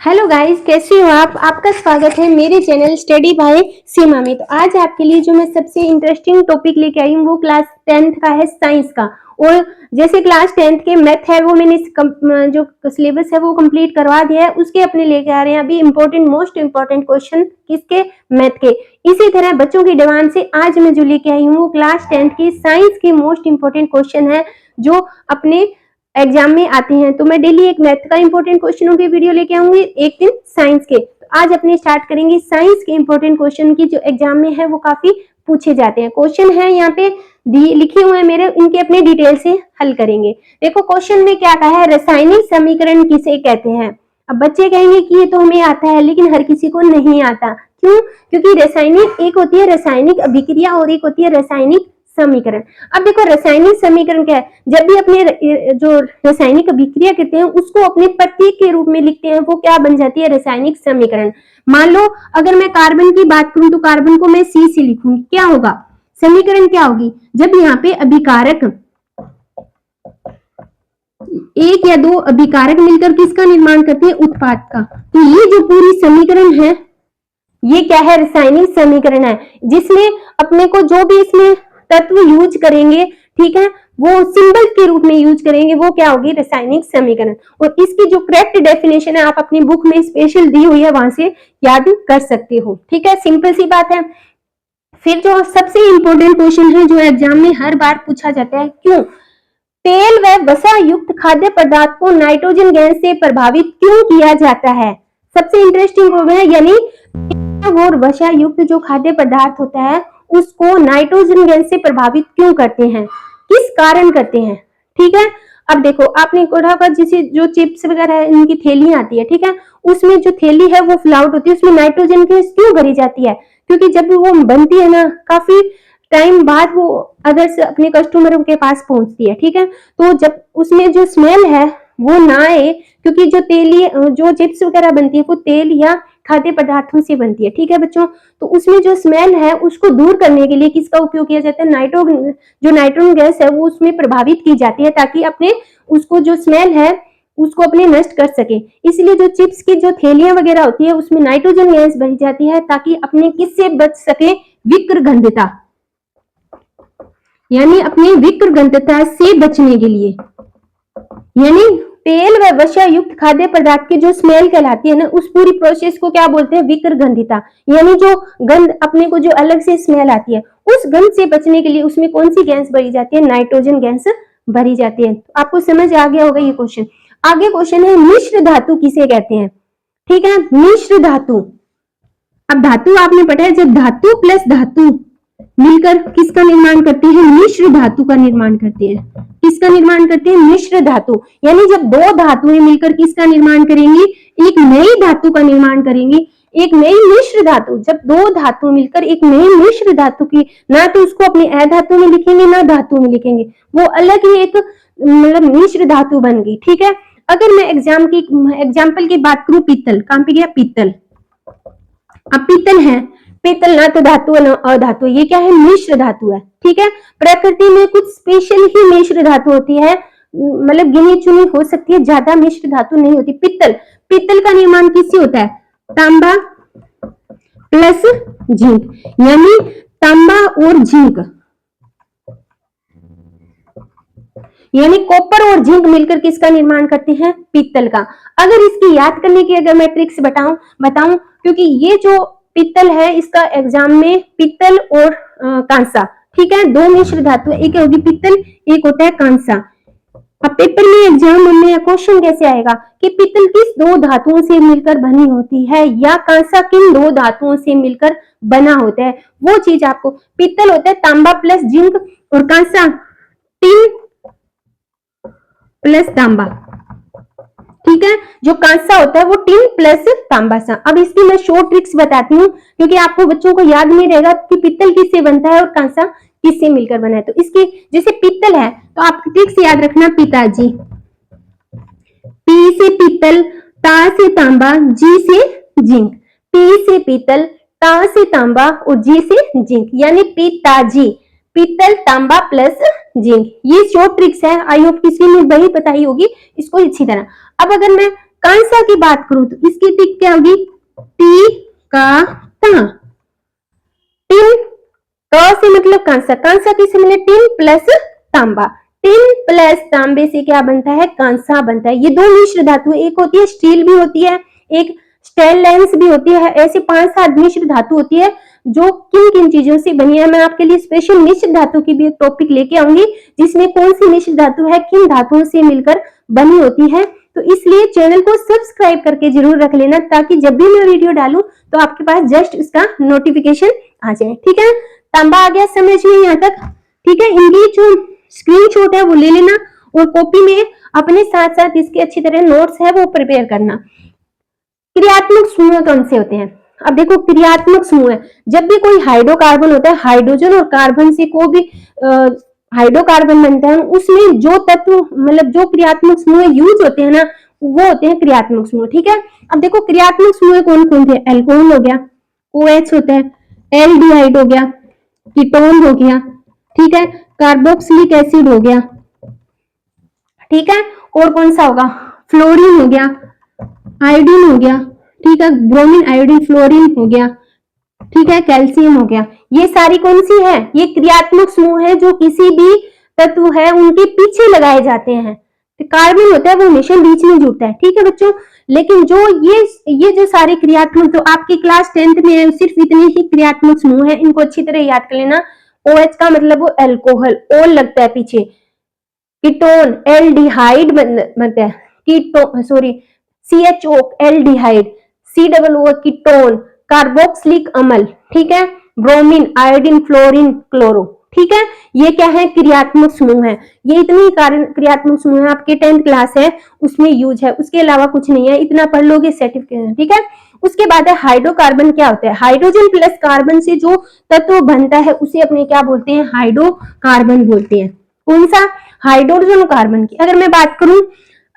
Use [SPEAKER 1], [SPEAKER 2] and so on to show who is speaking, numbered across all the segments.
[SPEAKER 1] Hello guys, कैसे हो आप? आपका स्वागत है मेरे चैनल स्टडी बाय सीमा में। तो आज आपके लिए जो मैं सबसे इंटरेस्टिंग टॉपिक लेके आई हूँ वो क्लास 10th का है, साइंस का। और जैसे क्लास 10th के मैथ है वो मैंने जो सिलेबस है वो कंप्लीट करवा दिया है, उसके अपने लेके आ रहे हैं अभी इम्पोर्टेंट, मोस्ट इम्पोर्टेंट क्वेश्चन किसके? मैथ के। इसी तरह बच्चों की डिमांड से आज मैं जो लेके आई हूँ वो क्लास 10th की साइंस के मोस्ट इम्पोर्टेंट क्वेश्चन है जो अपने एग्जाम में आते हैं। तो मैं डेली एक मैथ का इंपॉर्टेंट क्वेश्चनों की वीडियो लेके आऊंगी, एक दिन साइंस के। तो आज अपने स्टार्ट करेंगे साइंस के इंपॉर्टेंट क्वेश्चन की जो एग्जाम में है वो काफी पूछे जाते हैं। क्वेश्चन है यहाँ पे लिखे हुए हैं मेरे, इनके अपने डिटेल से हल करेंगे। देखो क्वेश्चन में क्या कहा है, रासायनिक समीकरण किसे कहते हैं? अब बच्चे कहेंगे कि ये तो हमें आता है, लेकिन हर किसी को नहीं आता। क्यों? क्योंकि रासायनिक एक होती है रासायनिक अभिक्रिया और एक होती है रासायनिक समीकरण। अब देखो रासायनिक समीकरण क्या है, जब भी अपने जो रासायनिक अभिक्रिया कहते हैं उसको अपने प्रतीक के रूप में लिखते हैं, वो क्या बन जाती है? रासायनिक समीकरण। मान लो अगर मैं कार्बन की बात करूं तो कार्बन को मैं C से लिखूंगी, क्या होगा? समीकरण क्या होगी? जब यहाँ पे अभिकारक एक या दो अभिकारक मिलकर किसका निर्माण करते हैं? उत्पाद का। तो ये जो पूरी समीकरण है ये क्या है? रासायनिक समीकरण है, जिसमें अपने को जो भी इसमें तत्व यूज करेंगे, ठीक है, वो सिंबल के रूप में यूज करेंगे, वो क्या होगी? रासायनिक समीकरण। और इसकी जो करेक्ट डेफिनेशन है आप अपनी बुक में स्पेशल दी हुई है, वहां से याद कर सकते हो। ठीक है, सिंपल सी बात है। फिर जो सबसे इंपॉर्टेंट क्वेश्चन है जो एग्जाम में हर बार पूछा जाता है, क्यों तेल व वसा युक्त खाद्य पदार्थ को नाइट्रोजन गैस से प्रभावित क्यों किया जाता है? सबसे इंटरेस्टिंग हो गया, यानी और वसा युक्त जो खाद्य पदार्थ होता है उसको नाइट्रोजन गैस से प्रभावित क्यों करते हैं, किस कारण करते हैं? ठीक है, अब देखो आपने पढ़ा होगा जैसे जो चिप्स वगैरह इनकी थैली आती है, ठीक है, उसमें जो थैली है वो फ्लाउट होती है, उसमें नाइट्रोजन गैस क्यों भरी जाती है? क्योंकि जब वो बनती है ना, काफी टाइम बाद वो अदर्स अपने कस्टमरों के पास पहुंचती है, ठीक है, तो जब उसमें जो स्मेल है वो ना आए, क्योंकि जो तेली जो चिप्स वगैरह बनती है वो तेल या खाद्य पदार्थों से बनती है, ठीक है बच्चों, तो उसमें जो स्मेल है उसको दूर करने के लिए किसका उपयोग किया जाता है? नाइट्रोजन गैस है वो उसमें प्रभावित की जाती है, ताकि अपने उसको जो स्मेल है उसको अपने नष्ट कर सके। इसलिए जो चिप्स की जो थैलियां वगैरह होती है उसमें नाइट्रोजन गैस भरी जाती है, ताकि अपने किससे बच सके? विक्रगंधता, यानी अपनी विक्रगंधता से बचने के लिए। यानी तेल व वसा युक्त खाद्य पदार्थ की जो स्मेल कहलाती है ना, उस पूरी प्रोसेस को क्या बोलते हैं? विक्रगंधिता। यानी जो गंध अपने को जो अलग से स्मेल आती है, उस गंध से बचने के लिए उसमें कौन सी गैस भरी जाती है? नाइट्रोजन गैस भरी जाती है। तो आपको समझ आ गया होगा ये क्वेश्चन। आगे क्वेश्चन है, मिश्र धातु किसे कहते हैं? ठीक है, मिश्र धातु। अब धातु आपने पढ़ा है, जब धातु प्लस धातु मिलकर किसका निर्माण करते हैं? मिश्र धातु का निर्माण करते हैं। किसका निर्माण करते हैं? मिश्र धातु। यानी जब दो धातुएं मिलकर किसका निर्माण करेंगी? एक नई धातु का निर्माण करेंगी, एक नई मिश्र धातु। जब दो धातु मिलकर एक नई मिश्र धातु की, ना तो उसको अपनी अधातु में लिखेंगे ना धातु में लिखेंगे, वो अलग ही एक मतलब मिश्र धातु बन गई। ठीक है, अगर मैं एग्जाम्पल की बात करूं, पीतल, कहां पे गया? पीतल। अब पीतल है, पीतल ना तो धातु है ना अधातु, ये क्या है? मिश्र धातु है। ठीक है, प्रकृति में कुछ स्पेशल ही मिश्र धातु होती है, मतलब गिनी चुनी हो सकती है, ज्यादा मिश्र धातु नहीं होती। पीतल का निर्माण किससे होता है? तांबा प्लस जिंक, यानी तांबा और जिंक, यानी कॉपर और जिंक मिलकर किसका निर्माण करते हैं? पीतल का। अगर इसकी याद करने की अगर मैं ट्रिक्स बताऊं, क्योंकि ये जो पीतल है इसका एग्जाम में पीतल और कांसा, ठीक है, दो मिश्र धातु, एक होगी पीतल, एक होता है कांसा। अब पेपर में एग्जाम में क्वेश्चन कैसे आएगा कि पीतल किस दो धातुओं से मिलकर बनी होती है, या कांसा किन दो धातुओं से मिलकर बना होता है, वो चीज आपको। पीतल होता है तांबा प्लस जिंक, और कांसा टिन प्लस तांबा। ठीक है, जो कांसा होता है वो टिन प्लस तांबा सा। अब इसकी मैं शॉर्ट ट्रिक्स बताती हूँ, क्योंकि आपको बच्चों को याद नहीं रहेगा कि पीतल किससे बनता है और कांसा किससे मिलकर बना है। तो इसकी जैसे पीतल है तो आप ट्रिक्स याद रखना, पिताजी, पी से पीतल, ता से तांबा, जी से जिंक। पी से पीतल, ता से तांबा और जी से जिंक, यानी पिताजी, पीतल तांबा प्लस जिंक। ये शॉर्ट ट्रिक्स है, आई होप किसी ने वही बताई होगी इसको अच्छी तरह। अब अगर मैं कांसा की बात करूं तो इसकी टिक क्या होगी, टी का ता। टिन, क से मतलब कांसा, कांसा किसे मिले, टिन प्लस तांबा, टिन प्लस तांबे से क्या बनता है, कांसा बनता है। ये दो मिश्र धातु, एक होती है स्टील भी होती है, एक स्टेनलेस भी होती है। ऐसे 5-7 मिश्र धातु होती है जो किन किन चीजों से बनी है। मैं आपके लिए स्पेशल मिश्र धातु की भी एक टॉपिक लेके आऊंगी जिसमें कौन सी मिश्र धातु है किन धातुओं से मिलकर बनी होती है। तो इसलिए चैनल को सब्सक्राइब करके जरूर रख लेना ताकि जब भी मैं वीडियो डालूं तो आपके पास जस्ट उसका नोटिफिकेशन आ जाए। ठीक है, तांबा आ गया समझ में यहाँ तक। ठीक है, इनकी जो स्क्रीनशॉट है वो ले लेना और कॉपी में अपने साथ साथ इसके अच्छी तरह नोट्स है वो प्रिपेयर करना। क्रियात्मक समूह कौन से होते हैं? अब देखो क्रियात्मक समूह है, जब भी कोई हाइड्रोकार्बन होता है, हाइड्रोजन और कार्बन से कोई भी हाइड्रोकार्बन बनता है, उसमें जो तत्व मतलब जो क्रियात्मक समूह यूज होते हैं ना वो होते हैं क्रियात्मक समूह। ठीक है, अब देखो क्रियात्मक समूह कौन कौन थे, एल्कोहल हो गया, OH होता है, एल्डिहाइड हो गया, कीटोन हो गया, ठीक है, कार्बोक्सिलिक एसिड हो गया, ठीक है, और कौन सा होगा, फ्लोरीन हो गया, आयोडीन हो गया, ठीक है, ब्रोमीन, आयोडीन, फ्लोरीन हो गया, ठीक है, कैल्शियम हो गया। ये सारी कौन सी है, ये क्रियात्मक समूह है जो किसी भी तत्व है उनके पीछे लगाए जाते हैं। तो कार्बन होता है वो हमेशा बीच में जुड़ता है। ठीक है बच्चों, लेकिन जो ये जो सारे क्रियात्मक तो आपकी क्लास 10th में है, सिर्फ इतने ही क्रियात्मक समूह है, इनको अच्छी तरह याद कर लेना। OH का मतलब वो एल्कोहल, ओल लगता है पीछे, कीटोन एल्डिहाइड बनता है, ketone sorry CHO aldehyde, COO ketone, carboxylic अम्ल, ठीक है, ब्रोमीन, आयोडीन, फ्लोरीन, क्लोरो। ठीक है, ये क्या है, क्रियात्मक समूह है। ये इतनी क्रियात्मक समूह है, आपके 10th क्लास है उसमें यूज है, उसके अलावा कुछ नहीं है, इतना पढ़ लोगे सर्टिफिकेट। ठीक है, उसके बाद है हाइड्रोकार्बन। क्या होता है, हाइड्रोजन प्लस कार्बन से जो तत्व बनता है उसे अपने क्या बोलते हैं, हाइड्रोकार्बन बोलते हैं। कौन सा, हाइड्रोजन कार्बन की। अगर मैं बात करूं,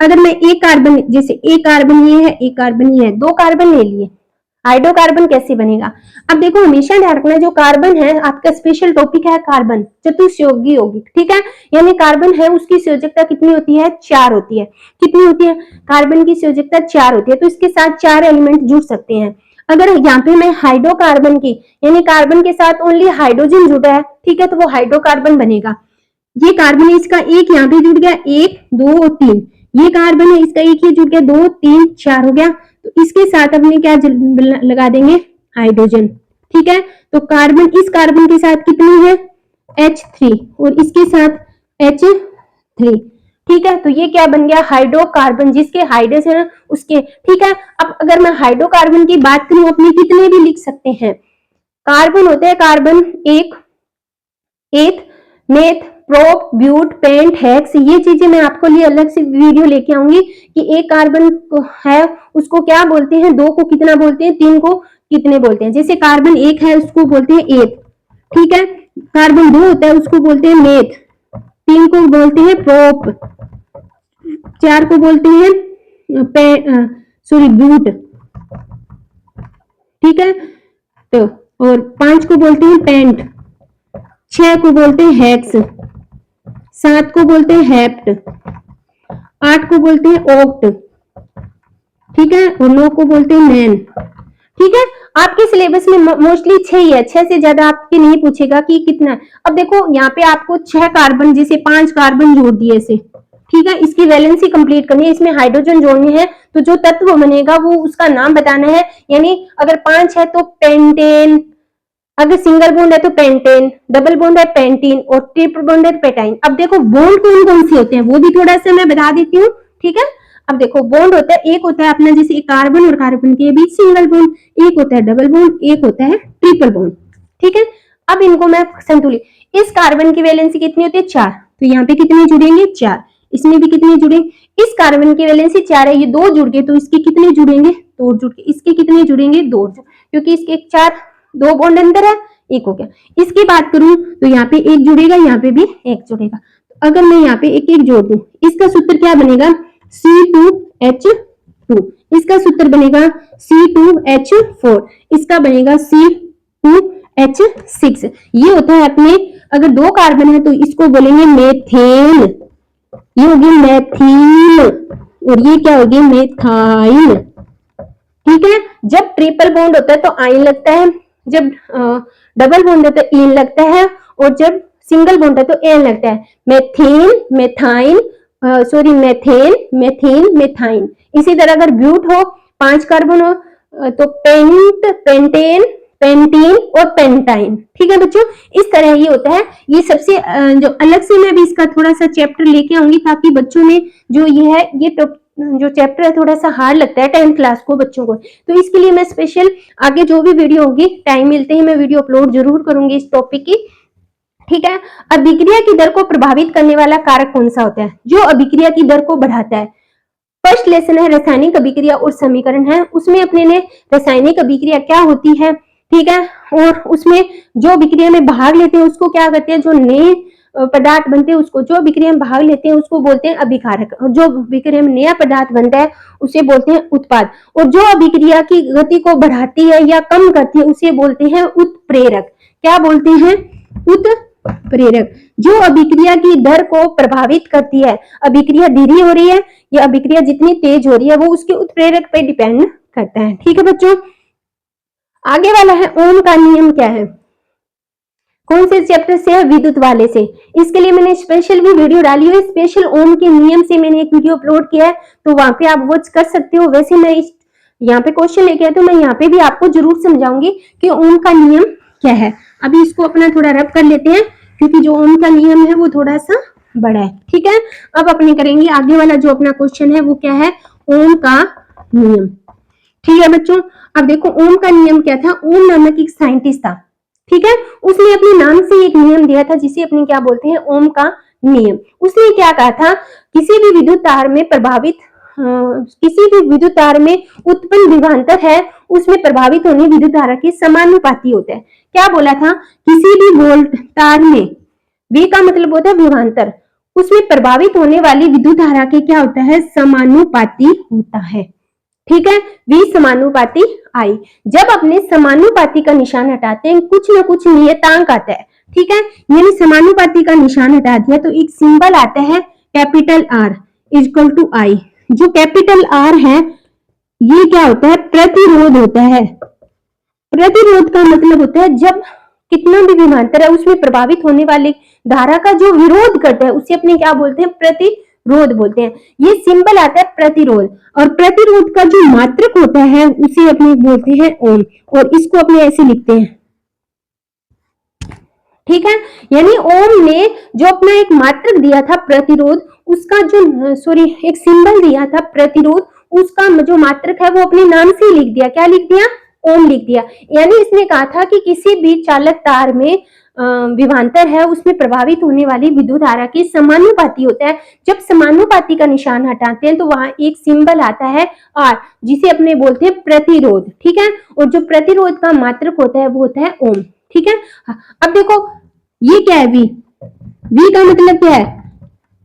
[SPEAKER 1] अगर मैं एक कार्बन, जैसे एक कार्बन ये है, एक कार्बन ये है, 2 कार्बन ले लिए, हाइड्रोकार्बन कैसे बनेगा। अब देखो हमेशा ध्यान रखना, जो कार्बन है आपका स्पेशल टॉपिक है कार्बन, चतुस्योगी यौगिक। ठीक है, यानी कार्बन है उसकी संयोजकता कितनी होती है, 4 होती है। कितनी होती है, कार्बन की संयोजकता 4 होती है, तो इसके साथ 4 एलिमेंट जुड़ सकते हैं। अगर यहाँ पे मैं हाइड्रोकार्बन की, यानी कार्बन के साथ ओनली हाइड्रोजन जुड़ा है, ठीक है, तो वो हाइड्रोकार्बन बनेगा। ये कार्बन है, इसका एक यहाँ पे जुड़ गया, 1 2 और 3, ये कार्बन है, इसका एक ही जुड़ गया, 2 3 4 हो गया, तो इसके साथ अपने क्या लगा देंगे, हाइड्रोजन। ठीक है, तो कार्बन, इस कार्बन के साथ कितनी है, H3, और इसके साथ H3। ठीक है, तो ये क्या बन गया, हाइड्रोकार्बन, जिसके हाइड्रोजन है उसके। ठीक है, अब अगर मैं हाइड्रोकार्बन की बात करूं, अपने कितने भी लिख सकते हैं। कार्बन होते हैं, कार्बन एक, eth, meth, prop, but, pent, hex, ये चीजें मैं आपको लिए अलग से वीडियो लेके आऊंगी कि एक कार्बन है उसको क्या बोलते हैं, 2 को कितना बोलते हैं, 3 को कितने बोलते हैं। जैसे कार्बन 1 है उसको बोलते हैं एथ, ठीक है, कार्बन 2 होता है उसको बोलते हैं मेथ, 3 को बोलते हैं प्रोप, 4 को बोलते हैं सॉरी ब्यूट, ठीक है, तो और 5 को बोलते हैं पेंट, 6 को बोलते हैं हेक्स, 7 को बोलते हैं हेप्ट, 8 को बोलते हैं ऑक्ट, ठीक है, और 9 को बोलते हैं मैन। ठीक है, आपके सिलेबस में मोस्टली 6 ही है, 6 से ज्यादा आपके नहीं पूछेगा कि कितना है। अब देखो यहाँ पे आपको 6 कार्बन, जैसे 5 कार्बन जोड़ दिए ऐसे, ठीक है, इसकी वैलेंसी कंप्लीट करनी है, इसमें हाइड्रोजन जोड़ने हैं, तो जो तत्व बनेगा वो उसका नाम बताना है। यानी अगर 5 है तो पेंटेन, अगर सिंगल बॉन्ड है तो पेंटेन, डबल बॉन्ड है पेंटीन, और ट्रिपल बॉन्ड है पेटाइन। अब देखो बॉन्ड कौन कौन से होते हैं वो भी थोड़ा सा मैं बता देती हूँ। ठीक है, अब देखो बॉन्ड होता है, एक होता है अपना जैसे कार्बन और कार्बन के बीच सिंगल बॉन्ड, एक होता है डबल बॉन्ड, एक होता है ट्रिपल बॉन्ड। ठीक है, अब इनको मैं संतुलित, इस कार्बन की वैलेंसी कितनी होती है, 4, तो यहाँ पे कितने जुड़ेंगे, 4, इसमें भी कितने जुड़े, इस कार्बन की वैलेंसी 4 है, ये 2 जुड़ गए, तो इसके कितने जुड़ेंगे, 2 जुड़ के, इसके कितने जुड़ेंगे, 2, क्योंकि इसके 4, 2 बॉन्ड अंदर है, 1 हो गया। इसकी बात करूं तो यहाँ पे 1 जुड़ेगा, यहाँ पे भी 1 जुड़ेगा, तो अगर मैं यहाँ पे 1 1 जोड़ दूं, इसका सूत्र क्या बनेगा, C2H2, इसका सूत्र बनेगा C2H4, इसका बनेगा C2H6। ये होता है अपने, अगर 2 कार्बन है तो इसको बोलेंगे मेथेन, ये होगी मेथिल, और ये क्या होगी, मेथाइल। ठीक है, जब ट्रिपल बॉन्ड होता है तो आइन लगता है, जब डबल बॉन्ड है तो इन लगता है, और जब सिंगल बॉन्ड है तो एन लगता है। मेथीन, मेथाइन, सॉरी मेथेन, मेथीन, मेथाइन। इसी तरह अगर ब्यूट हो, 5 कार्बन हो, तो पेंट, पेंटेन, पेंटीन और पेंटाइन। ठीक है बच्चों, इस तरह ये होता है। ये सबसे जो अलग से मैं भी इसका थोड़ा सा चैप्टर लेके आऊंगी, ताकि बच्चों में जो ये है, ये जो चैप्टर है थोड़ा सा हार्ड लगता है 10th क्लास को बच्चों को, तो इसके लिए मैं स्पेशल आगे जो भी वीडियो होगी, टाइम मिलते ही मैं वीडियो अपलोड जरूर करूंगी इस टॉपिक की। ठीक है, अभिक्रिया की दर को प्रभावित करने वाला कारक कौन सा होता है, जो अभिक्रिया की दर को बढ़ाता है? फर्स्ट लेसन है रासायनिक अभिक्रिया और समीकरण है, उसमें अपने ने रासायनिक अभिक्रिया क्या होती है, ठीक है, और उसमें जो अभिक्रिया में भाग लेते हैं उसको क्या कहते हैं, जो नए पदार्थ बनते हैं उसको, जो अभिक्रिया में भाग लेते हैं उसको बोलते हैं अभिकारक, और जो अभिक्रिया में नया पदार्थ बनता है उसे बोलते हैं उत्पाद, और जो अभिक्रिया की गति को बढ़ाती है या कम करती है उसे बोलते हैं उत्प्रेरक। क्या बोलते हैं? उत्प्रेरक। जो अभिक्रिया की दर को प्रभावित करती है, अभिक्रिया धीरे हो रही है या अभिक्रिया जितनी तेज हो रही है, वो उसके उत्प्रेरक पे डिपेंड करता है। ठीक है बच्चों, आगे वाला है ओम का नियम क्या है, कौन से चैप्टर से है? विद्युत वाले से। इसके लिए मैंने स्पेशल भी वीडियो डाली है, स्पेशल ओम के नियम से मैंने एक वीडियो अपलोड किया है, तो वहां पे आप वॉच कर सकते हो। वैसे मैं यहाँ पे क्वेश्चन लेके आया तो मैं यहाँ पे भी आपको जरूर समझाऊंगी कि ओम का नियम क्या है। अभी इसको अपना थोड़ा रब कर लेते हैं, क्योंकि जो ओम का नियम है वो थोड़ा सा बड़ा है। ठीक है, अब अपने करेंगे आगे वाला जो अपना क्वेश्चन है वो क्या है, ओम का नियम। ठीक है बच्चों, अब देखो ओम का नियम क्या था। ओम नामक एक साइंटिस्ट था, ठीक है, उसने अपने नाम से एक नियम दिया था जिसे अपने क्या बोलते हैं, ओम का नियम। उसने क्या कहा था, किसी भी विद्युत तार में प्रभावित किसी भी विद्युत तार में उत्पन्न विभवांतर है उसमें प्रभावित होने विद्युत धारा के समानुपाती होता है। क्या बोला था? किसी भी वोल्ट तार में, वी का मतलब होता है विभवांतर, उसमें प्रभावित होने वाली विद्युत धारा के क्या होता है, समानुपाती होता है। ठीक है, V समानुपाती I। जब अपने समानुपाती का निशान हटाते हैं कुछ ना कुछ नियतांक आता है। ठीक है, यानी समानुपाती का निशान हटा दिया तो एक सिंबल आता है capital R equal to I। जो कैपिटल R है ये क्या होता है, प्रतिरोध होता है। प्रतिरोध का मतलब होता है जब कितना भी विभवांतर है उसमें प्रभावित होने वाली धारा का जो विरोध करता है उसे अपने क्या बोलते हैं, प्रतिरोध बोलते हैं। ये सिंबल आता है प्रतिरोध, और प्रतिरोध का जो मात्रक होता है उसे अपने बोलते हैं ओम, और इसको अपने ऐसे लिखते हैं। ठीक है, यानी ओम ने जो अपना एक मात्रक दिया था प्रतिरोध, उसका जो एक सिंबल दिया था प्रतिरोध, उसका जो मात्रक है वो अपने नाम से लिख दिया। क्या लिख दिया? ओम लिख दिया। यानी इसने कहा था कि किसी भी चालक तार में विभवांतर है उसमें प्रभावित होने वाली विद्युत धारा के समानुपाती होता है। जब समानुपाती का निशान हटाते हैं तो वहां एक सिंबल आता है आर, जिसे अपने बोलते हैं प्रतिरोध। ठीक है, और जो प्रतिरोध का मात्रक होता है वो होता है ओम। ठीक है, अब देखो ये क्या है, वी। वी का मतलब क्या है,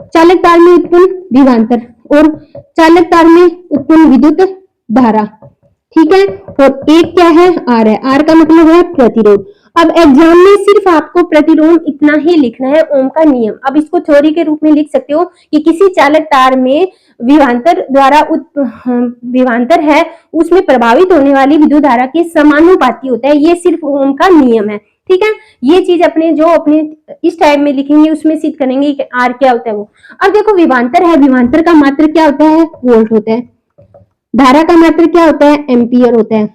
[SPEAKER 1] चालक तार में उत्पन्न विभवांतर और चालक तार में उत्पन्न विद्युत धारा। ठीक है, और एक क्या है, आर है। आर का मतलब है प्रतिरोध। अब एग्जाम में सिर्फ आपको प्रतिरोध इतना ही लिखना है, ओम का नियम। अब इसको थ्योरी के रूप में लिख सकते हो कि किसी चालक तार में विभवांतर द्वारा विभवांतर है उसमें प्रभावित होने वाली विद्युत धारा के समानुपाती होता है। ये सिर्फ ओम का नियम है। ठीक है, ये चीज अपने जो अपने इस टाइप में लिखेंगे उसमें सिद्ध करेंगे कि आर क्या होता है वो। अब देखो विभवांतर है, विभवांतर का मात्रक क्या होता है, वोल्ट होता है। धारा का मात्रक क्या होता है, एम्पियर होता है।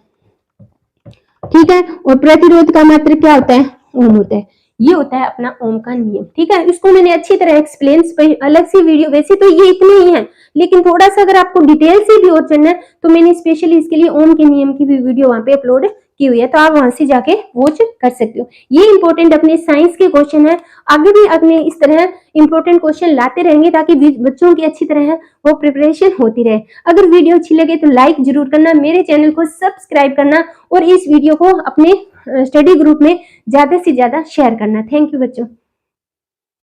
[SPEAKER 1] ठीक है, और प्रतिरोध का मात्रक क्या होता है, ओम होता है। ये होता है अपना ओम का नियम। ठीक है, इसको मैंने अच्छी तरह एक्सप्लेन, अलग सी वीडियो, वैसे तो ये इतने ही है, लेकिन थोड़ा सा अगर आपको डिटेल से भी और जानना है तो मैंने स्पेशली इसके लिए ओम के नियम की भी वीडियो वहां पे अपलोड की हुई है, तो आप वहां से जाके वॉच कर सकते हो। ये इंपॉर्टेंट अपने साइंस के क्वेश्चन है, आगे भी अपने इस तरह इंपॉर्टेंट क्वेश्चन लाते रहेंगे ताकि बच्चों की अच्छी तरह वो प्रिपरेशन होती रहे। अगर वीडियो अच्छी लगे तो लाइक जरूर करना, मेरे चैनल को सब्सक्राइब करना और इस वीडियो को अपने स्टडी ग्रुप में ज्यादा से ज्यादा शेयर करना। थैंक यू बच्चों।